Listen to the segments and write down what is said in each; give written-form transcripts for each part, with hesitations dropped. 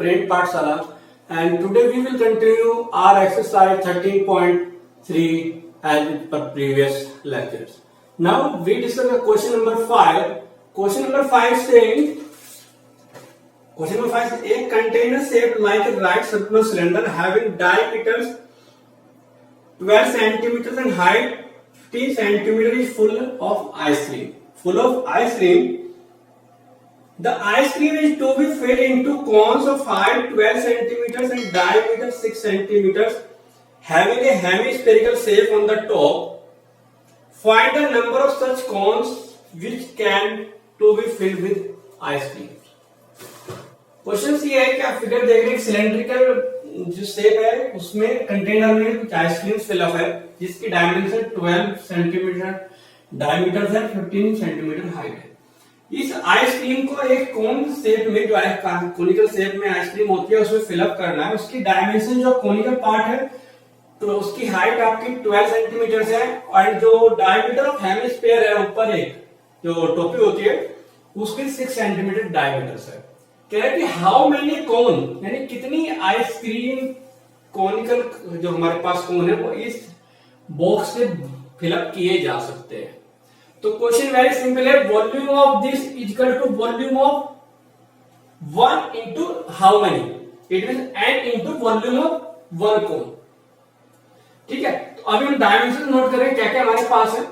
Brain Pathshala, and today we will continue our exercise 13.3 as with per previous lectures. Now we discuss the question number 5. Question number 5 saying, a container shaped like a right circular cylinder having diameters 12 centimeters and height 15 centimeters is full of ice cream. The ice cream is to be filled into cones of height 12 centimeters and diameter 6 centimeters, having a hemispherical shape on the top. Find the number of such cones which can to be filled with ice cream. Question ये है कि आप figure देख रहे हैं, cylindrical जो shape है उसमें कंटेनर में कुछ आइसक्रीम फिलअप है जिसकी डायमेंशन 12 सेंटीमीटर डायमीटर है, 15 सेंटीमीटर हाइट है। इस आइसक्रीम को एक कोन शेप में जो कोनिकल शेप में आइसक्रीम होती है उसमें फिलअप करना है। उसकी डायमेंशन जो कोनिकल पार्ट है तो उसकी हाइट आपकी 12 सेंटीमीटर है और जो डायमीटर ऑफ हेमिस्फीयर है ऊपर एक जो टोपी होती है उसकी 6 सेंटीमीटर डायमीटर है। कह रहे कि हाउ मेनी कोन यानी कितनी आइसक्रीम कोनिकल जो हमारे पास कोन है वो इस बॉक्स से फिलअप किए जा सकते हैं। तो क्वेश्चन वेरी सिंपल है, volume of this equal to volume of 1 into how many, it mean n into volume of 1 cone. ठीक है, तो अभी हम डायमेंशन नोट करें क्या क्या हमारे पास है।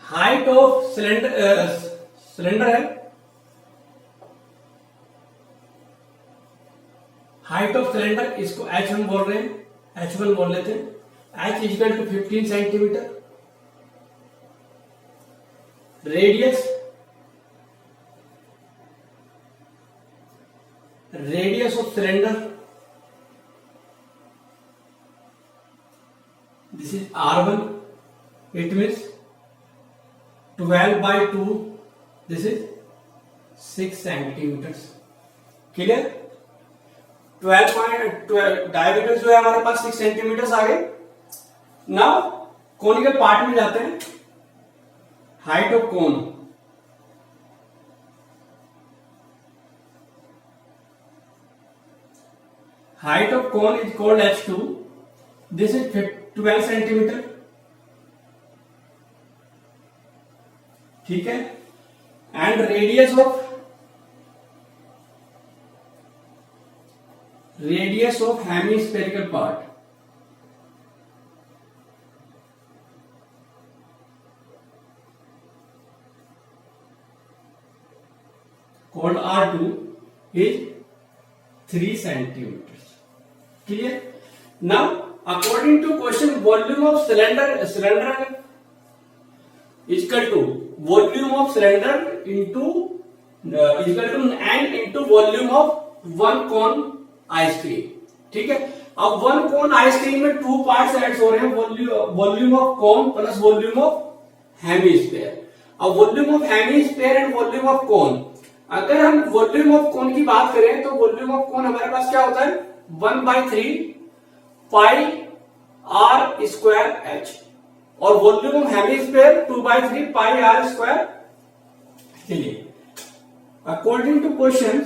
हाइट ऑफ सिलेंडर है, हाइट ऑफ सिलेंडर इसको h1 बोल रहे हैं, h1 बोल लेते हैं। h equal to 15 centimetre. Radius of cylinder this is r1, it means 12 by 2, this is 6 centimeters. Clear? 12 diameter जो है हमारे पास 6 सेंटीमीटर आ गए। नाउ कोनिकल पार्ट में जाते हैं। Height of cone, height of cone is called h2, this is 12 centimetre. ठीक है, and radius of hemispherical part called R2 is 3 centimeters. Clear? Now, according to question, volume of cylinder is equal to volume of cylinder into equal to n into volume of 1 cone ice cream. ठीक है, अब 1 cone ice cream में 2 parts add हो रहे हैं, volume of cone plus volume of hemisphere. अब volume of hemisphere and volume of cone, अगर हम वॉल्यूम ऑफ कोन की बात करें तो वॉल्यूम ऑफ कोन हमारे पास क्या होता है 1/3 पाई r स्क्वायर h, और volume of hemisphere 2/3 pi r square. चलिए, according to question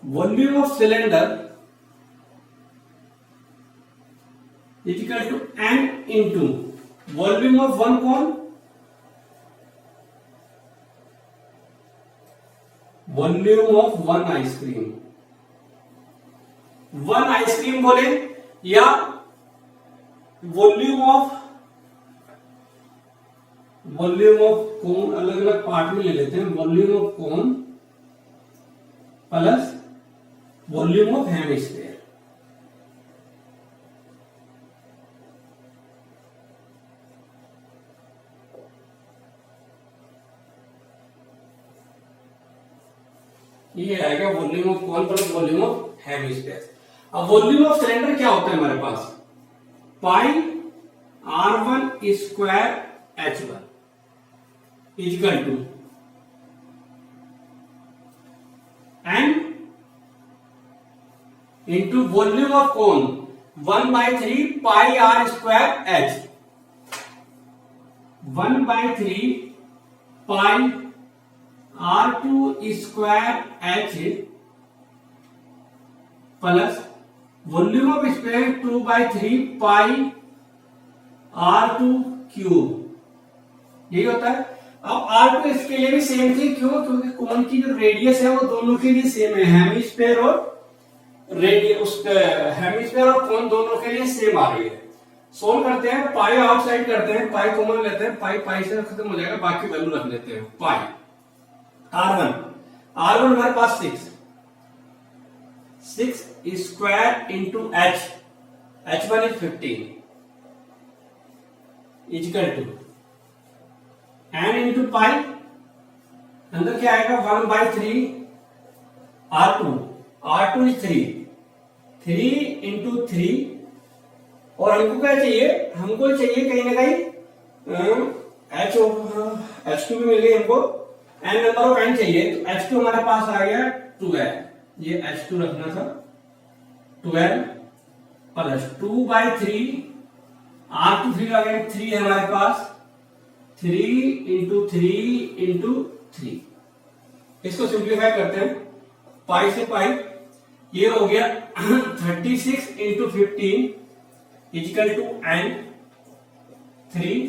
volume of cylinder is equal to n into volume of 1 cone, volume of 1 ice cream. 1 ice cream बोले या वॉल्यूम ऑफ कोन, अलग अलग पार्ट में ले लेते हैं। Volume of cone plus volume of hemisphere. ये आएगा volume of cone plus volume of hemisphere. अब वॉल्यूम ऑफ सिलेंडर क्या होता है हमारे पास, pi r1 square h1 equal to n into volume of cone 1/3 pi are square h, 1/3 pi R2 square h plus volume of space 2/3 pi R2 cube, यही होता है। अब R2 इसके लिए भी सेम थी, क्यों? क्योंकि कोन की जो रेडियस है वो दोनों के लिए सेम है, हेमिस्फीयर और रेडियस, हेमिस्फीयर और कोन दोनों के लिए सेम आ रही है। सोल्व करते हैं, पाई आउटसाइड करते हैं, पाई कॉमन लेते हैं, पाई पाई से खत्म हो जाएगा, बाकी वैल्यू रख लेते हैं। पाई R1 हमारे पास 6 square into H1 is 15 equal to n into pi, अंदर क्या आएगा 1/3 R2 इज 3 इंटू 3, और हमको क्या चाहिए? हमको चाहिए कहीं ना कहीं H2 भी मिल गई हमको, n नंबर ऑफ n चाहिए, तो H2 हमारे पास आ गया 12, ये H2 रखना था, 12 प्लस 2/3 R2 3 आ गया, 3 है हमारे पास, 3 इंटू 3 इंटू 3, इसको सिंप्लीफाई करते हैं, पाई से पाई, ये हो गया 36 इंटू 15 इक्वल टू n 3,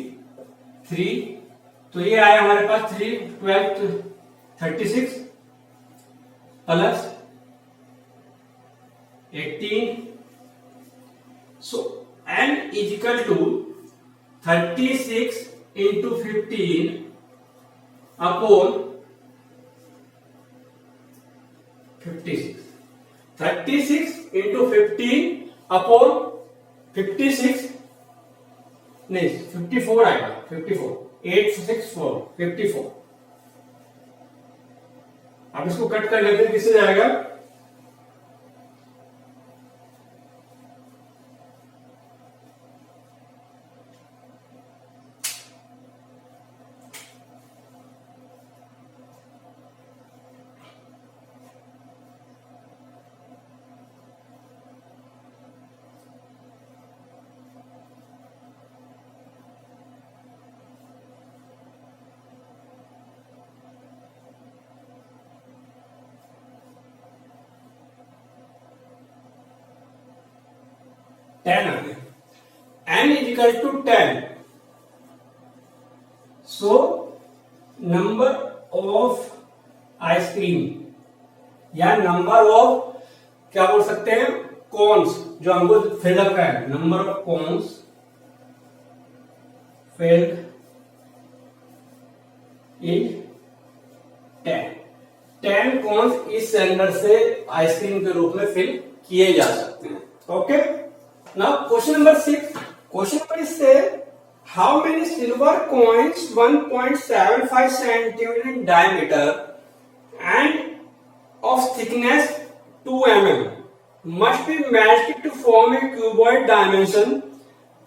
तो ये आया हमारे पास 3 12 36 plus 18, so n equal to 36 into 15 upon 56, 36 into 15 upon 56 नहीं 54 आएगा, 54 864 54। अब इसको कट कर लेते हैं, किससे जाएगा? टेन आ गया, n is equal to 10, so number of ice cream या नंबर ऑफ, क्या बोल सकते हैं, कॉन्स, जो हमको फिलअप का है, number of cons field is 10 cons इस सिलेंडर से आइसक्रीम के रूप में फिल किए जा सकते हैं। Okay, now question number 6, question number से how many silver coins 1.75 centimeter in diameter and of thickness 2 mm must be melted to form a cuboid dimension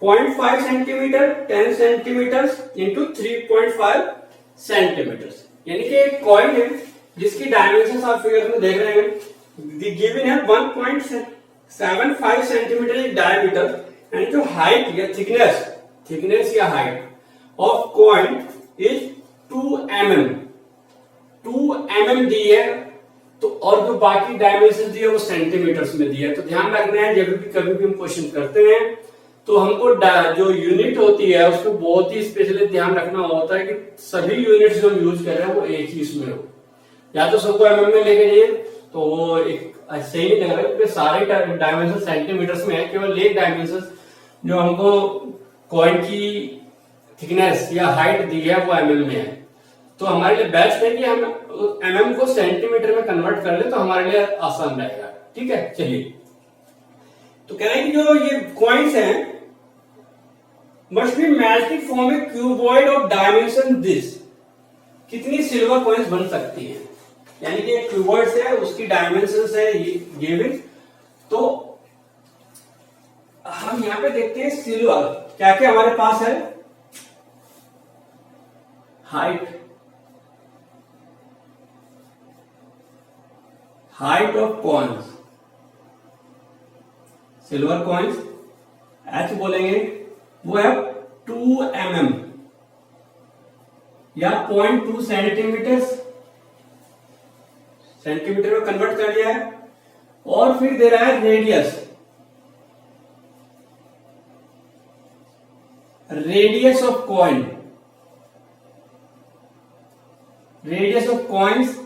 0.5 centimeter 10 centimeters into 3.5 centimeters। यानी कि एक कॉइन है जिसकी डायमेंशन आप figure में देख रहे हैं, गिवन है 1.75 सेंटीमीटर डायमीटर, एंड जो हाइट या थिकनेस या height of coin is 2 mm दी है, तो और जो बाकी डायमेंशन दी है वो सेंटीमीटर्स में दी है। तो ध्यान रखना है जब भी कभी भी हम क्वेश्चन करते हैं तो हमको जो यूनिट होती है उसको बहुत ही स्पेशली ध्यान रखना होता है कि सभी यूनिट्स जो हम यूज कर रहे हैं वो एक ही इसमें हो, या तो सबको mm में लेके जाइए तो वो एक ऐसे ही लग रहा है, क्योंकि सारे डायमेंशन सेंटीमीटर्स में है, केवल एक डायमेंशन जो हमको कॉइन की थिकनेस या हाइट दी है वो mm में है। तो हमारे लिए बेस्ट है कि हम mm को सेंटीमीटर में कन्वर्ट कर ले तो हमारे लिए आसान रहेगा। ठीक है, चलिए, तो कह रहे हैं कि जो ये कॉइन्स हैं must be matched form A cuboid of dimension this, कितनी सिल्वर कॉइन्स बन सकती हैं, यानी कि क्यूबॉइड से उसकी डायमेंशन है गिवन। तो हम यहां पे देखते हैं सिल्वर क्या क्या हमारे पास है, height of coins, silver coins H बोलेंगे वो है 2 mm या 0.2 सेंटीमीटर, सेंटीमीटर में कन्वर्ट कर दिया है। और फिर दे रहा है radius, radius of coin, radius of coins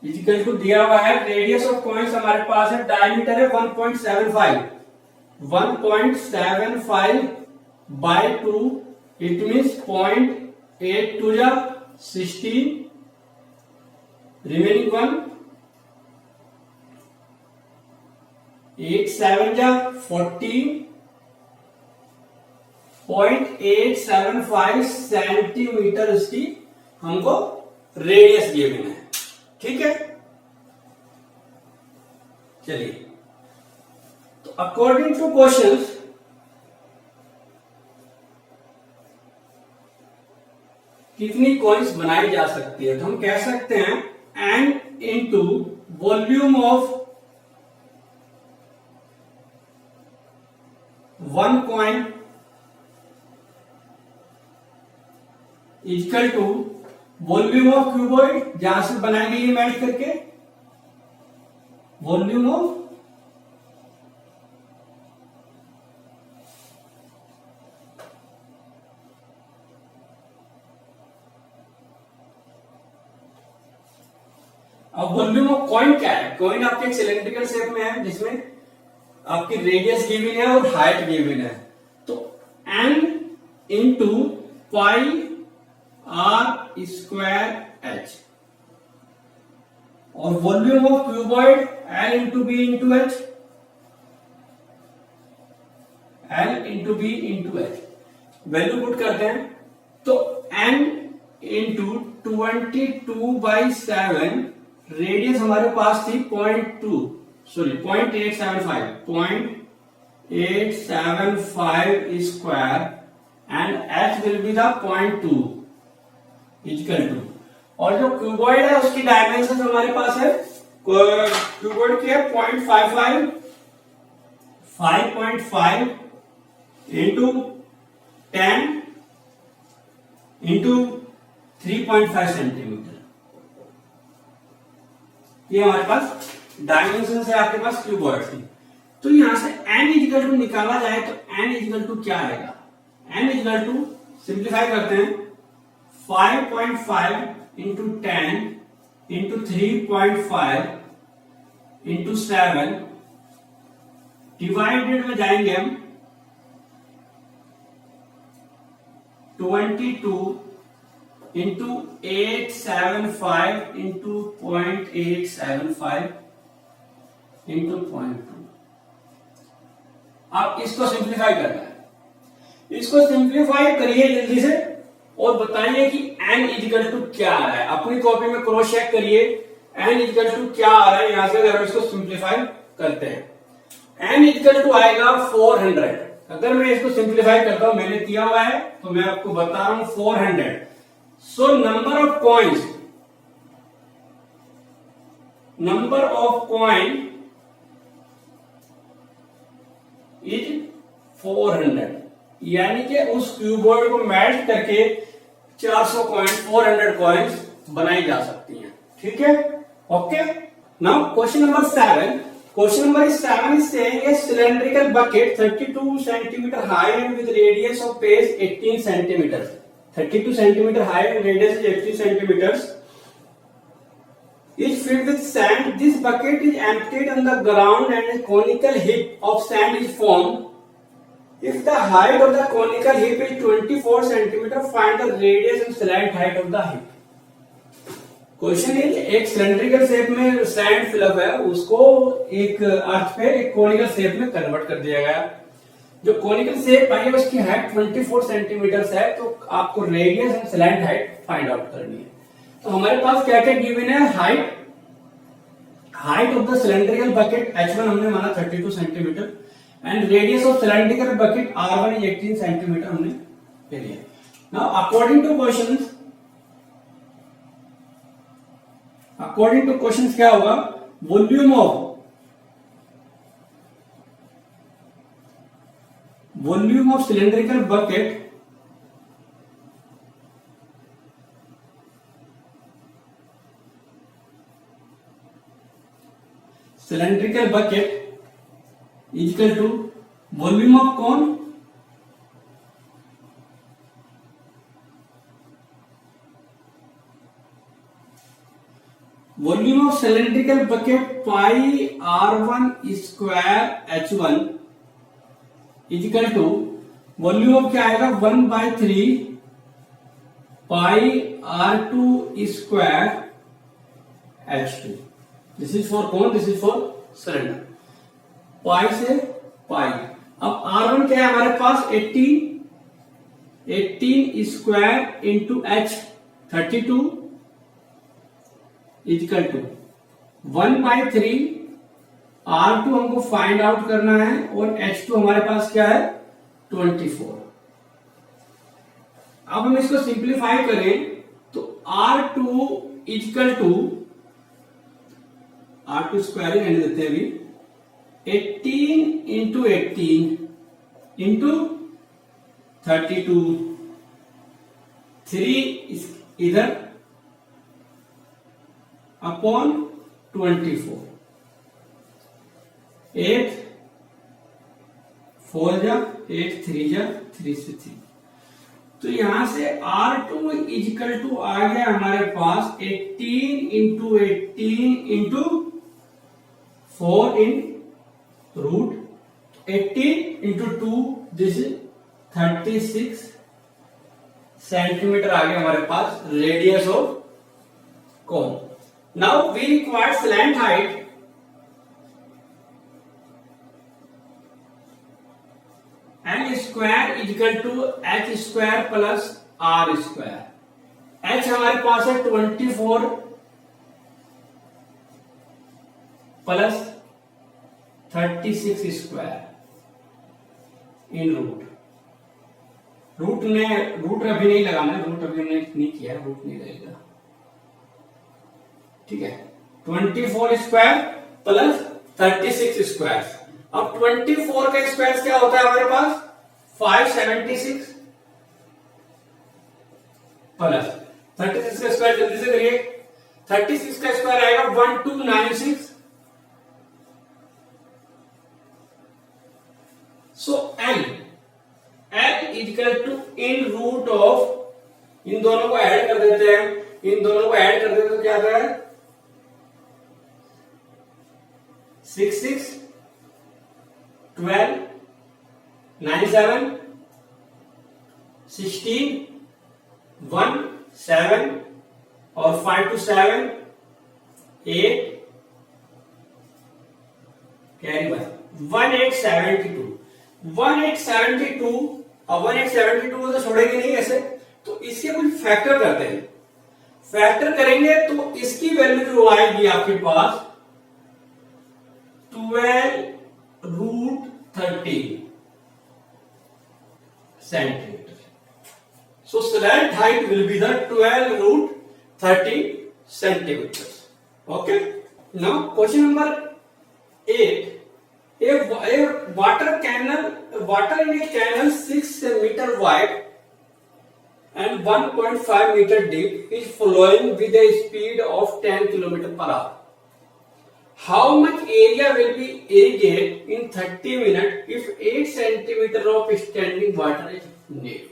equal to दिया हुआ है, रेडियस ऑफ कॉइन्स हमारे पास है, डायमीटर है 1.75, 1.75 बाय 2, इट मीन्स 0.82 जा 16, रिमेनिंग 1 8 7 जा 40, 0.875 सेंटीमीटर इसकी हमको रेडियस गिवन है। ठीक है, चलिए, तो अकॉर्डिंग टू क्वेश्चंस कितनी कॉइन्स बनाई जा सकती है, तो हम कह सकते हैं n into volume of 1 coin equal to volume of cuboid, जहां से बनाई गई है मेल्ट करके, वॉल्यूम ऑफ अब वॉल्यूम ऑफ कॉइन क्या है, कॉइन आपके एक सिलेंड्रिकल शेप में है जिसमें आपकी रेडियस गिवन है और हाइट गिवन है, तो n into pi are square H, और volume of cuboid L into B into H, L into B into H, value put करते हैं तो n इंटू 22/7, रेडियस हमारे पास थी 0.875 square and h will be the 0.2 equal to, और जो cuboid है उसकी डायमेंशन हमारे पास है, क्यूबॉइड की है 0.55, 5.5 इंटू 10 इंटू 3.5 सेंटीमीटर, ये हमारे पास डायमेंशन है आपके पास क्यूबॉइड की। तो यहां से n इक्वल टू निकाला जाए तो n इक्वल टू क्या आएगा, n इक्वल टू सिंप्लीफाई करते हैं 5.5 इंटू 10 इंटू 3.5 इंटू 7, डिवाइडेड में जाएंगे हम 22 इंटू 875 इंटू 0.875 इंटू 0.2। आप इसको सिंप्लीफाई करना है, इसको सिंप्लीफाई करिए जल्दी से और बताइए कि n इक्वल टू क्या आ रहा है, अपनी कॉपी में क्रॉस चेक करिए n इक्वल टू क्या आ रहा है। यहां से अगर इसको सिंप्लीफाई करते हैं n इक्वल टू आएगा 400, अगर मैं इसको सिंप्लीफाई करता हूं, मैंने दिया हुआ है तो मैं आपको बता रहा हूं 400, सो number of coins, number of coin is 400, यानी कि उस क्यूबॉइड को मेल्ट करके 400 कॉइन 400 कॉइन्स बनाई जा सकती हैं। ठीक है, okay. Now question number 7, question number 7 is saying a cylindrical bucket 32 centimeter high and with radius of base 18 centimeters, 32 centimeter high and radius is 18 centimeters, is filled with sand. This bucket is emptied on the ground and a conical heap of sand is formed. If the height of the conical heap is 24 centimeter, find the radius and slant height of the heap. Question है, एक cylindrical shape में sand fill up है, उसको एक अर्थ पे एक conical shape में convert कर दिया गया। जो कोनिकल शेप आई है उसकी हाइट 24 सेंटीमीटर है, तो आपको radius and slant height find out करनी है। तो हमारे पास क्या क्या गिवन है, height of the cylindrical bucket h1 हमने माना 32 centimetre and radius of cylindrical bucket r1 18 centimetre हमने ले लिया। नाउ अकॉर्डिंग टू क्वेश्चंस क्या होगा, volume of cylindrical bucket is equal to volume of cone volume of cylindrical bucket pi R1 square H1 equal to volume of क्या आएगा 1/3 pi R2 square H2। This is for cone, this is for cylinder. Pi से pi. अब R1 क्या है हमारे पास 18 square into H 32 equal to 1/3 R2 हमको find out करना है और H2 हमारे पास क्या है 24। अब हम इसको सिंप्लीफाई करें तो R2 is equal to R2 square ही रहने देते हैं अभी 18 इंटू 18 इंटू 32 3 इधर अपॉन 24 8 4 जा 8 3 जा 3 से 3। तो यहां से R2 इजिकल टू आ गया हमारे पास 18 into 18 into 4 in root 18 into 2 this is 36 centimetre आ गया हमारे पास radius of cone. Now we require slant height L square is equal to H square plus R square. H हमारे पास है 24 प्लस 36 स्क्वायर इन रूट अभी नहीं लगाना है, रूट अभी हमने नहीं किया, रूट नहीं रहेगा, ठीक है। 24 स्क्वायर प्लस 36 स्क्वायर। अब 24 का स्क्वायर क्या होता है हमारे पास 576 प्लस 36 का स्क्वायर जल्दी से करिए। 36 का स्क्वायर आएगा 1296। So L is equal to in root of, इन दोनों को ऐड कर देते हैं, तो क्या आता है 6 6 12 97 16 1 7 और 5 to 7 8 कैरी बाय 1872 अब 1872 को तो छोड़ेंगे नहीं ऐसे, तो इसके कुछ फैक्टर करते हैं। फैक्टर करेंगे तो इसकी वैल्यू जो आएगी आपके पास 12√13 centimetre. So slant height will be the 12√13 centimeters. Okay. Now question number 8. A water in a canal 6 meter wide and 1.5 meter deep is flowing with a speed of 10 km/h. How much area will be irrigated in 30 minutes if 8 centimeter of standing water is needed?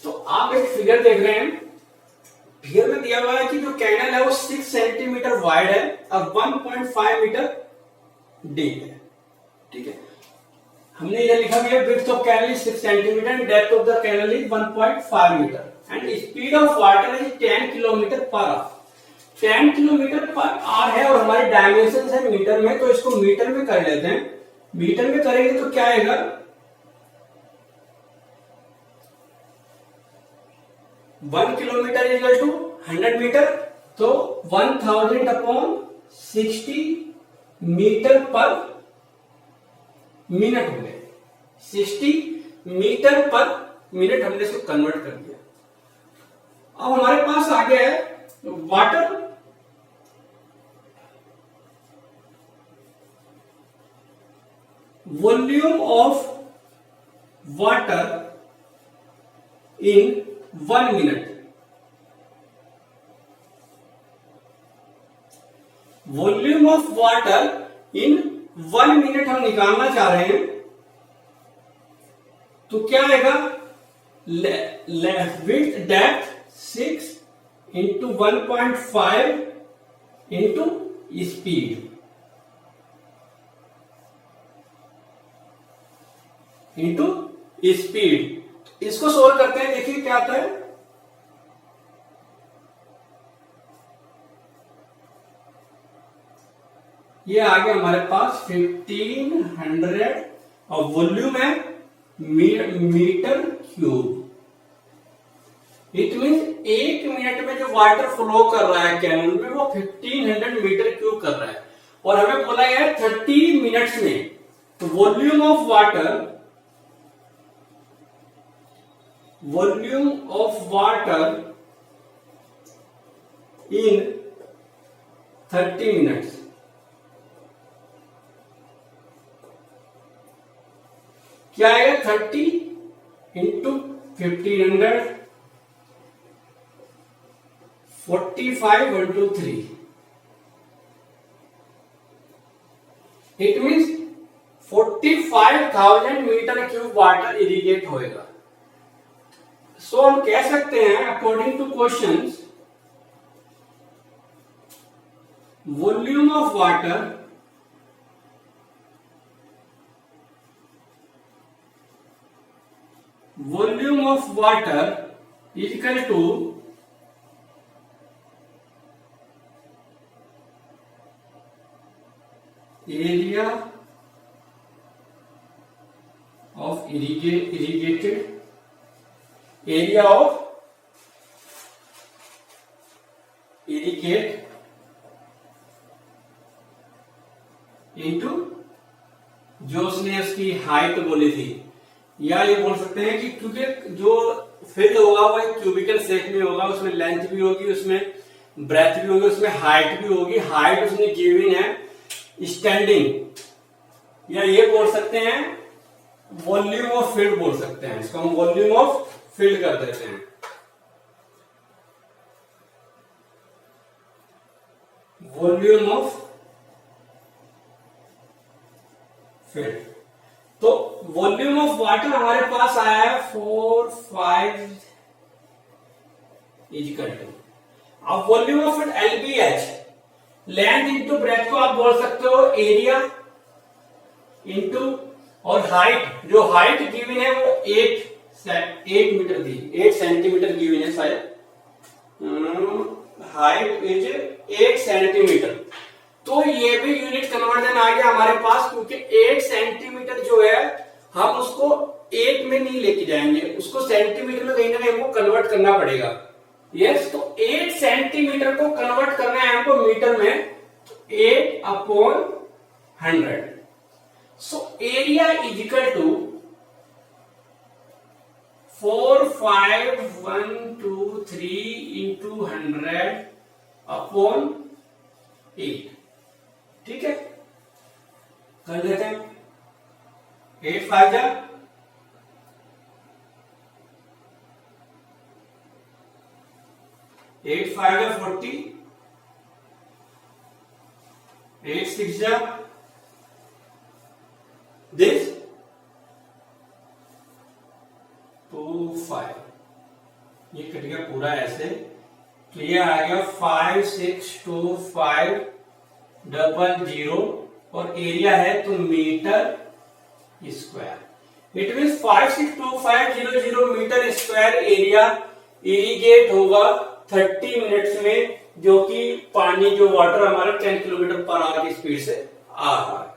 तो आप एक figure देख रहे हैं, figure में दिया हुआ है कि जो कैनल है वो 6 सेंटीमीटर वाइड है और 1.5 मीटर डीप है, ठीक है। हमने ये लिखा भी है width of canal is 6 centimetre and depth of the canal is 1.5 metre and speed of water is 10 kilometre per hour. 10 kilometre per hour है और हमारे डायमेंशन है मीटर में, तो इसको मीटर में कर लेते हैं। मीटर में करेंगे तो क्या आएगा 1 किलोमीटर इक्वल टू 100 मीटर, तो 1000/60 मीटर पर मिनट हो गए। 60 मीटर पर मिनट हमने इसको कन्वर्ट कर दिया। अब हमारे पास आ गया है water volume of water in 1 minute. Volume of water in 1 minute हम निकालना चाह रहे हैं, तो क्या आएगा? Width depth 6 into 1.5 into speed. Into speed. इसको सोल्व करते हैं, देखिए क्या आता है। ये आ गया हमारे पास 1500 और वॉल्यूम है metre cube. It mean 1 minute में जो वाटर फ्लो कर रहा है कैनल में वो 1500 मीटर क्यूब कर रहा है, और हमें बोला गया है 30 मिनट्स में। तो volume of water in 30 minutes क्या आएगा? 30 into 1500 45 into 3। It means 45,000 metre cube water irrigate होएगा। सो हम कह सकते हैं according to questions, volume of water is equal to area of irrigate into जो उसने उसकी हाइट बोली थी, या ये बोल सकते हैं कि क्योंकि जो फील्ड होगा वो एक क्यूबिकल शेप में होगा, उसमें लेंथ भी होगी, उसमें ब्रेथ भी होगी, उसमें हाइट भी होगी। हाइट उसने गिवन है स्टैंडिंग, या ये बोल सकते हैं वॉल्यूम ऑफ फील्ड बोल सकते हैं। इसको हम वॉल्यूम ऑफ फील्ड कर देते हैं। Volume of field. तो वॉल्यूम ऑफ वाटर हमारे पास आया है 45 इक्वल टू, अब volume of field LBH, length into breadth को आप बोल सकते हो एरिया इंटू, और हाइट, जो हाइट गिवन है वो 8 मीटर दी, 8 सेंटीमीटर गिवन है शायद। Height is 8 centimetre. तो ये भी यूनिट कन्वर्जन आ गया हमारे पास, क्योंकि 8 सेंटीमीटर जो है हम उसको 8 में नहीं लेके जाएंगे, उसको सेंटीमीटर में कहीं ना कहीं हमको कन्वर्ट करना पड़ेगा। यस, तो 8 सेंटीमीटर को कन्वर्ट करना है हमको मीटर में, तो 8/100। So area is equal to 45123 into 100/8। ठीक है, कर लेते हैं। 8 5 जा 8 5 जा 40, 8 6 जा this 2 5, ये कट गया पूरा ऐसे। तो ये आ गया 562500 और एरिया है तो metre square. It mean 562500 metre square area irrigate होगा 30 मिनट्स में, जो कि पानी जो वाटर हमारा 10 किलोमीटर पर आवर की स्पीड से आ रहा है।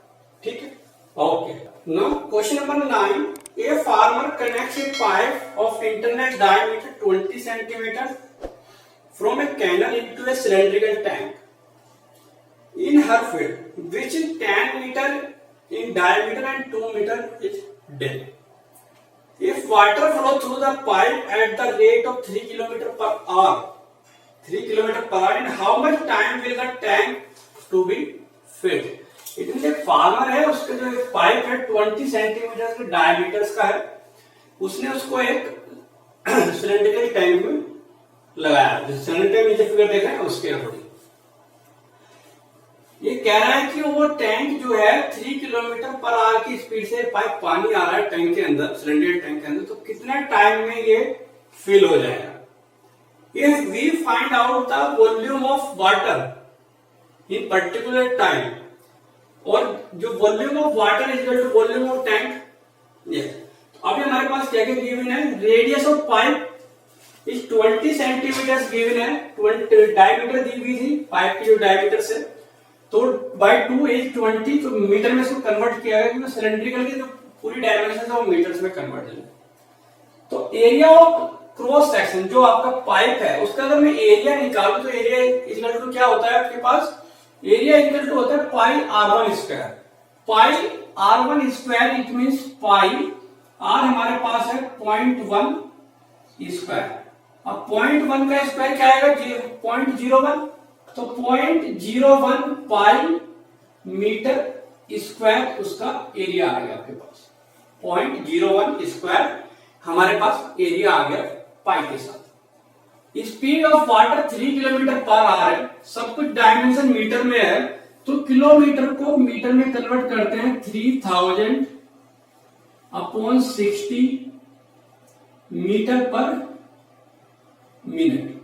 ठीक है, okay. Now question number 9, a farmer connects A pipe of internal diameter 20 centimetre from a canal into a cylindrical tank in her field, which is 10 meter in diameter and 2 meter is depth. If water flow through the pipe at the rate of 3 kilometer per hour, 3 kilometer per hour, in how much time will the tank to be filled? It mean एक farmer है, उसका जो pipe है 20 centimetre के diameter का है, उसने उसको एक सिलेंड्रिकल टैंक में लगाया, जैसे सिलेंडर नीचे फिगर देख रहे हैं उसके अकॉर्डिंग। ये कह रहा है कि वो टैंक जो है 3 किलोमीटर पर आवर की स्पीड से पाइप पानी आ रहा है टैंक के अंदर, सिलेंडर टैंक के अंदर, तो कितने टाइम में ये फिल हो जाएगा। If we find out the volume of water in particular time, और जो volume of water is equal to volume of tank, तो अभी हमारे पास क्या क्या गिवन है, radius of pipe is 20 centimetre given है, 20 डायमीटर दी हुई थी पाइप की जो डायमीटर से, तो बाय 2 इज 20, तो मीटर में इसको कन्वर्ट किया गया क्योंकि सिलेंड्रिकल की जो पूरी डायमेंशन है वो मीटर्स में कन्वर्ट है। तो एरिया ऑफ क्रॉस सेक्शन जो आपका पाइप है उसका अगर मैं एरिया निकालूं तो एरिया इक्वल टू क्या होता है आपके पास, एरिया इक्वल टू होता है पाई r1 square. Pi r1 square it means pi r हमारे पास है 0.1 स्क्वायर। अब 0.1 का स्क्वायर क्या आएगा, 0.01, तो 0.01 पाई मीटर स्क्वायर उसका एरिया आ गया आपके पास। 0.01 स्क्वायर हमारे पास एरिया आ गया पाई के साथ। Speed of water 3 kilometre per hour है, सब कुछ डायमेंशन मीटर में है, तो किलोमीटर को मीटर में कन्वर्ट करते हैं 3000 upon 60 metre per minute.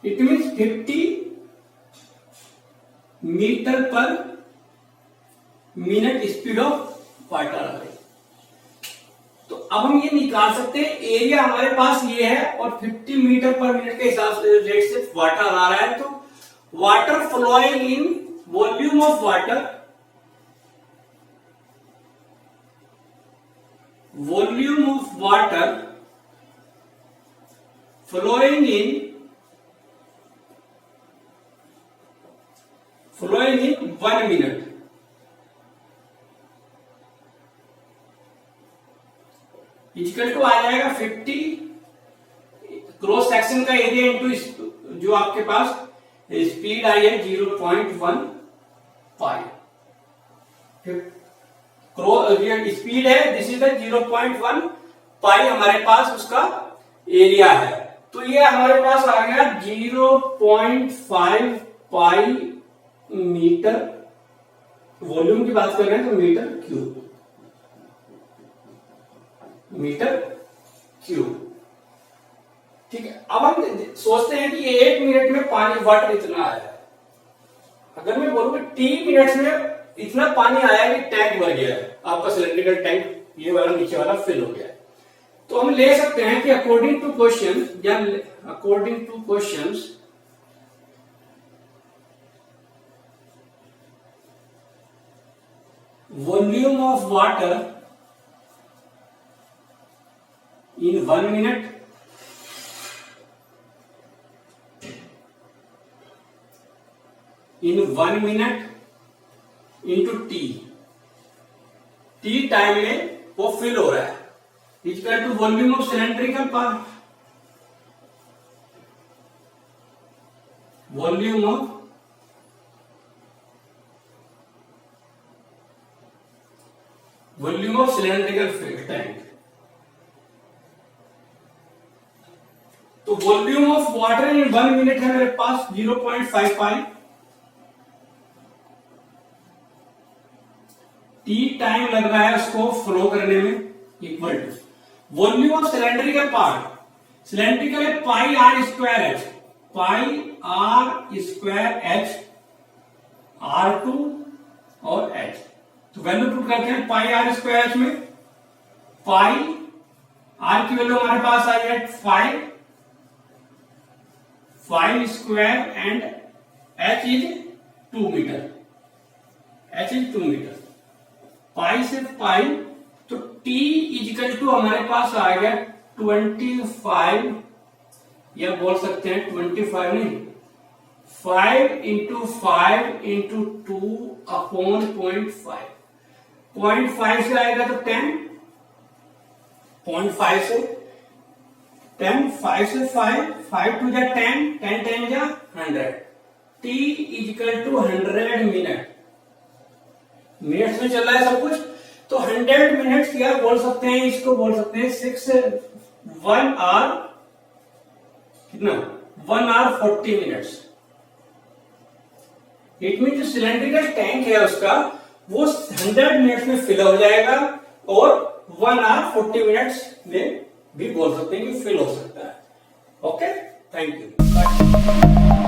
It means 50 metre per minute speed of water आ गई। तो अब हम ये निकाल सकते हैं, एरिया हमारे पास ये है और 50 मीटर पर मिनट के हिसाब से रेट से वाटर आ रहा है, तो water flowing in volume of water, volume of water flowing in 1 minute equal to आ जाएगा 50 क्रॉस सेक्शन का एरिया इंटू जो आपके पास स्पीड आई है 0.1 पाई। स्पीड है दिस इज द 0.1 पाई हमारे पास उसका एरिया है, तो ये हमारे पास आ गया 0.5 पाई मीटर। वॉल्यूम की बात कर रहे हैं तो मीटर क्यूब, मीटर क्यूब, ठीक है। अब हम सोचते हैं कि 1 मिनट में पानी वाटर इतना आया है, अगर मैं बोलूं कि 3 मिनट में इतना पानी आया है कि टैंक भर गया है, आपका सिलेंड्रिकल टैंक ये वाला नीचे वाला फिल हो गया है, तो हम ले सकते हैं कि अकॉर्डिंग टू क्वेश्चन या according to questions volume of water in 1 minute into t time में वो फिल हो रहा है, equal to volume of cylindrical part, volume of cylindrical tank. तो volume of water in 1 minute है मेरे पास 0.5 पाई, टी टाइम लग रहा है उसको फ्लो करने में, equal to volume of cylindrical part, cylindrical है pi are square H, pi are square H, R2 और एच, तो वैल्यू पुट करते हैं पाई आर स्क्वायर एच में, पाई आर की वैल्यू हमारे पास आई है 5 square and h is 2 metre, h is 2 metre, pi से पाई, तो t इजिकल टू हमारे पास आ गया 25, या बोल सकते हैं 25 नहीं, 5 इंटू 5 इंटू 2 अपॉन 0.5, 0.5 से आएगा तो 10, 0.5 से 10, 5 से 5 टू जा 10, 10 10 जा 100, t equal to 100 minute, minutes में चल रहा है सब कुछ, तो 100 मिनट्स क्या बोल सकते हैं, इसको बोल सकते हैं 1 आवर कितना, 1 आवर 40 मिनट्स। इट मीन जो सिलेंड्रिकल टैंक है उसका वो 100 मिनट्स में फिल हो जाएगा और 1 आवर 40 मिनट्स में भी बोल सकते हैं कि फिल हो सकता है। Okay, thank you.